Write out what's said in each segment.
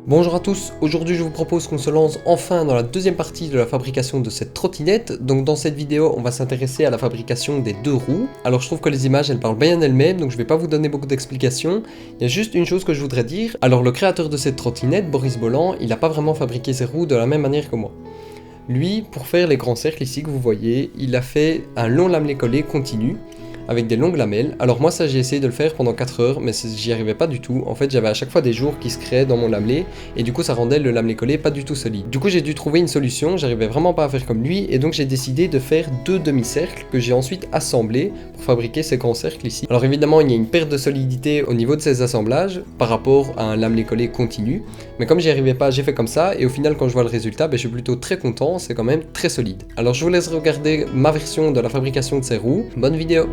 Bonjour à tous, aujourd'hui je vous propose qu'on se lance enfin dans la deuxième partie de la fabrication de cette trottinette. Donc dans cette vidéo on va s'intéresser à la fabrication des deux roues. Alors je trouve que les images elles parlent bien d'elles-mêmes, donc je vais pas vous donner beaucoup d'explications. Il y a juste une chose que je voudrais dire. Alors le créateur de cette trottinette, Boris Bolland, il a pas vraiment fabriqué ses roues de la même manière que moi. Lui, pour faire les grands cercles ici que vous voyez, il a fait un long lamelé collé continu avec des longues lamelles. Alors moi ça j'ai essayé de le faire pendant 4 heures mais j'y arrivais pas du tout. En fait j'avais à chaque fois des jours qui se créaient dans mon lamelé et du coup ça rendait le lamelé collé pas du tout solide. Du coup j'ai dû trouver une solution, j'arrivais vraiment pas à faire comme lui et donc j'ai décidé de faire deux demi-cercles que j'ai ensuite assemblés pour fabriquer ces grands cercles ici. Alors évidemment il y a une perte de solidité au niveau de ces assemblages par rapport à un lamelé collé continu, mais comme j'y arrivais pas j'ai fait comme ça et au final quand je vois le résultat je suis plutôt très content, c'est quand même très solide. Alors je vous laisse regarder ma version de la fabrication de ces roues, bonne vidéo.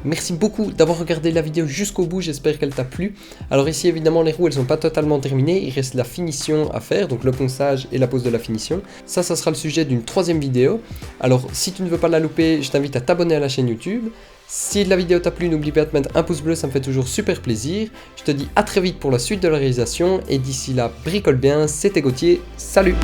Merci beaucoup d'avoir regardé la vidéo jusqu'au bout, j'espère qu'elle t'a plu. Alors ici évidemment les roues elles sont pas totalement terminées, il reste la finition à faire, donc le ponçage et la pose de la finition. Ça sera le sujet d'une troisième vidéo. Alors si tu ne veux pas la louper, je t'invite à t'abonner à la chaîne YouTube. Si la vidéo t'a plu, n'oublie pas de mettre un pouce bleu, ça me fait toujours super plaisir. Je te dis à très vite pour la suite de la réalisation, et d'ici là, bricole bien, c'était Gauthier, salut!